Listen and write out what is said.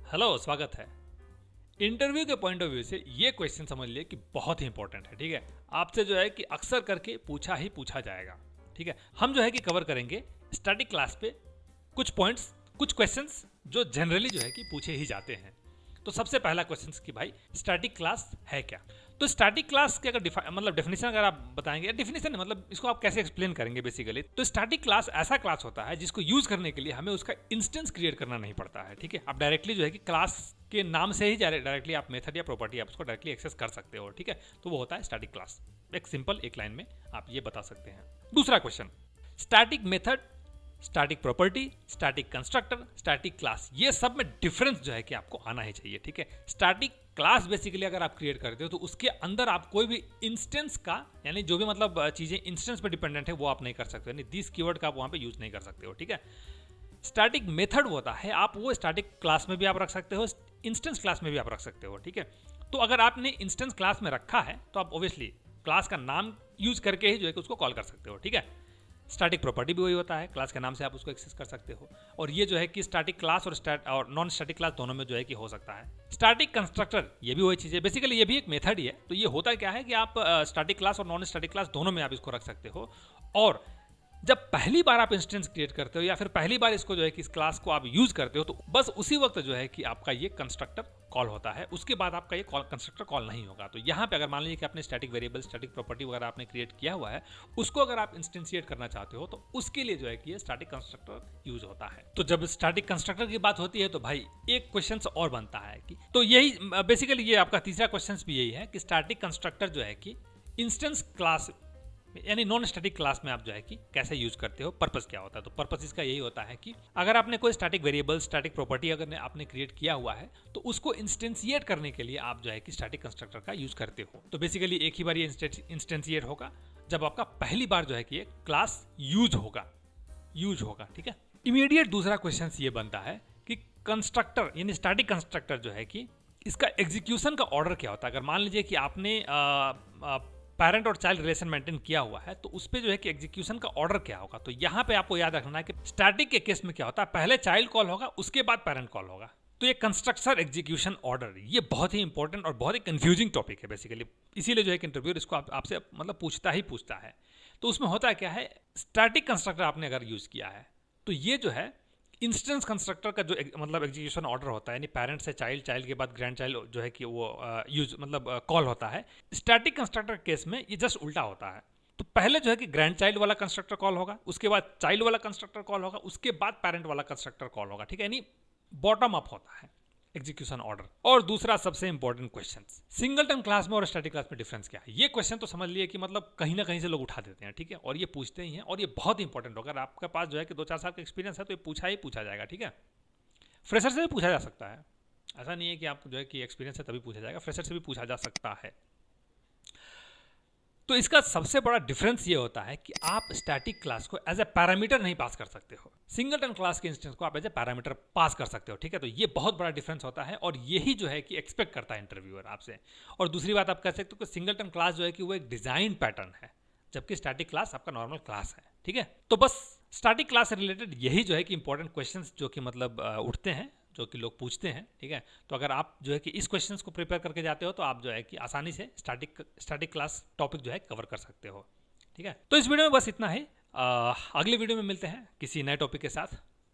Hello, स्वागत है। Interview के पॉइंट ऑफ व्यू से ये क्वेश्चन समझ लिए कि बहुत ही इंपॉर्टेंट है। ठीक है, आपसे जो है कि अक्सर करके पूछा ही पूछा जाएगा। ठीक है, हम जो है कि कवर करेंगे स्टैटिक क्लास पे कुछ पॉइंट्स, कुछ क्वेश्चंस जो जनरली जो है कि पूछे ही जाते हैं। तो सबसे पहला क्वेश्चन कि भाई स्टैटिक क्लास है क्या। तो स्टैटिक क्लास के अगर मतलब डेफिनेशन अगर आप बताएंगे, डेफिनेशन मतलब इसको आप कैसे एक्सप्लेन करेंगे बेसिकली। तो स्टैटिक क्लास ऐसा क्लास होता है जिसको यूज करने के लिए हमें उसका इंस्टेंस क्रिएट करना नहीं पड़ता है। ठीक है, आप डायरेक्टली जो है कि क्लास के नाम से ही डायरेक्टली आप मेथड या प्रॉपर्टी आप उसको डायरेक्टली एक्सेस कर सकते हो। ठीक है, तो वो होता है स्टैटिक क्लास। एक सिंपल एक लाइन में आप ये बता सकते हैं। दूसरा question, static method, static property, static constructor, static class, ये सब में डिफरेंस जो है कि आपको आना ही चाहिए। ठीक है, स्टैटिक क्लास बेसिकली अगर आप क्रिएट करते हो तो उसके अंदर आप कोई भी इंस्टेंस का, यानी जो भी मतलब चीजें इंस्टेंस पे डिपेंडेंट है वो आप नहीं कर सकते, यानी दिस कीवर्ड का आप वहां पे यूज नहीं कर सकते हो। ठीक है, स्टैटिक मेथड होता है, आप वो स्टैटिक क्लास में भी आप रख सकते हो, इंस्टेंस क्लास में भी आप रख सकते हो। ठीक है, तो अगर आपने इंस्टेंस क्लास में रखा है तो आप ऑब्वियसली क्लास का नाम यूज करके ही जो है कि उसको कॉल कर सकते हो। ठीक है, स्टैटिक प्रॉपर्टी भी वही होता है, क्लास के नाम से आप उसको एक्सेस कर सकते हो। और ये जो है कि स्टैटिक क्लास और नॉन स्टैटिक क्लास दोनों में जो है कि हो सकता है। स्टैटिक कंस्ट्रक्टर, ये भी वही चीज़ है, बेसिकली ये भी एक मेथड ही है। तो ये होता क्या है कि आप स्टैटिक क्लास और नॉन स्टैटिक क्लास दोनों में आप इसको रख सकते हो। और जब पहली बार आप इंस्टेंस क्रिएट करते हो या फिर पहली बार इसको जो है कि इस क्लास को आप यूज करते हो तो बस उसी वक्त जो है कि आपका ये कंस्ट्रक्टर कॉल होता है, उसके बाद आपका ये कंस्ट्रक्टर कॉल नहीं होगा। तो यहाँ पे अगर मान लीजिए कि आपने स्टैटिक वेरिएबल, स्टैटिक प्रॉपर्टी वगैरह आपने क्रिएट किया हुआ है, उसको अगर आप इंस्टेंशिएट करना चाहते हो तो उसके लिए जो है कि ये स्टैटिक कंस्ट्रक्टर यूज होता है। तो जब स्टैटिक कंस्ट्रक्टर की बात होती है तो भाई एक क्वेश्चन और बनता है कि, तो यही बेसिकली ये आपका तीसरा क्वेश्चन भी यही है कि स्टैटिक कंस्ट्रक्टर जो है कि इंस्टेंस क्लास यानी नॉन स्टैटिक क्लास में आप जो है कि कैसे यूज करते हो, पर्पस क्या होता है। तो पर्पस इसका यही होता है कि अगर आपने कोई स्टैटिक वेरिएबल, स्टैटिक प्रॉपर्टी अगर आपने क्रिएट किया हुआ है तो उसको इंस्टेंशिएट करने के लिए आप जो है कि स्टैटिक कंस्ट्रक्टर का यूज करते हो। तो बेसिकली एक ही बार ये इंस्टेंशिएट होगा जब आपका पहली बार जो है कि ये क्लास यूज होगा। ठीक है, इमीडिएट दूसरा क्वेश्चन ये बनता है कि कंस्ट्रक्टर यानी स्टैटिक कंस्ट्रक्टर जो है कि इसका एग्जीक्यूशन का ऑर्डर क्या होता है। अगर मान लीजिए कि आपने पेरेंट और चाइल्ड रिलेशन मेंटेन किया हुआ है तो उस पे जो है कि एग्जीक्यूशन का ऑर्डर क्या होगा। तो यहाँ पे आपको याद रखना है कि स्टैटिक के केस में क्या होता है, पहले चाइल्ड कॉल होगा, उसके बाद पेरेंट कॉल होगा। तो ये कंस्ट्रक्टर एग्जीक्यूशन ऑर्डर, ये बहुत ही इंपॉर्टेंट और बहुत ही कंफ्यूजिंग टॉपिक है बेसिकली। इसीलिए जो है कि इंटरव्यूअर इसको आपसे मतलब पूछता है। तो उसमें होता क्या है, स्टैटिक कंस्ट्रक्टर आपने अगर यूज किया है तो ये जो है इंस्टेंस कंस्ट्रक्टर का जो मतलब एग्जीक्यूशन ऑर्डर होता है, यानी पेरेंट से चाइल्ड, चाइल्ड के बाद ग्रैंड चाइल्ड जो है कि वो यूज मतलब कॉल होता है। स्टैटिक कंस्ट्रक्टर केस में ये जस्ट उल्टा होता है। तो पहले जो है कि ग्रैंड चाइल्ड वाला कंस्ट्रक्टर कॉल होगा, उसके बाद चाइल्ड वाला कंस्ट्रक्टर कॉल होगा, उसके बाद पेरेंट वाला कंस्ट्रक्टर कॉल होगा। ठीक है, यानी बॉटम अप होता है एग्जीक्यूशन ऑर्डर। और दूसरा सबसे इंपॉर्टेंट क्वेश्चन, सिंगलटन क्लास में और स्टैटिक क्लास में डिफरेंस क्या है। ये क्वेश्चन तो समझ लिए कि मतलब कहीं ना कहीं से लोग उठा देते हैं। ठीक है, और ये पूछते ही हैं, और ये बहुत इंपॉर्टेंट होगा। अगर आपके पास जो है कि 2-4 साल का एक्सपीरियंस है तो ये पूछा ही पूछा जाएगा। ठीक है, फ्रेशर से भी पूछा जा सकता है, ऐसा नहीं है कि आपको जो है कि एक्सपीरियंस है तभी पूछा जाएगा, फ्रेशर से भी पूछा जा सकता है। तो इसका सबसे बड़ा डिफरेंस ये होता है कि आप स्टैटिक क्लास को एज ए पैरामीटर नहीं पास कर सकते हो, सिंगलटन क्लास के इंस्टेंस को आप एज ए पैरामीटर पास कर सकते हो। ठीक है, तो ये बहुत बड़ा डिफरेंस होता है और यही जो है कि एक्सपेक्ट करता है इंटरव्यूअर आपसे। और दूसरी बात आप कह सकते हो कि सिंगलटन क्लास जो है कि वो एक डिजाइन पैटर्न है, जबकि स्टैटिक क्लास आपका नॉर्मल क्लास है। ठीक है, तो बस स्टैटिक क्लास से रिलेटेड यही जो है कि इंपॉर्टेंट क्वेश्चंस जो कि मतलब उठते हैं, जो कि लोग पूछते हैं। ठीक है, तो अगर आप जो है कि इस क्वेश्चंस को प्रिपेयर करके जाते हो तो आप जो है कि आसानी से स्टैटिक क्लास टॉपिक जो है कवर कर सकते हो। ठीक है, तो इस वीडियो में बस इतना ही। अगले वीडियो में मिलते हैं किसी नए टॉपिक के साथ।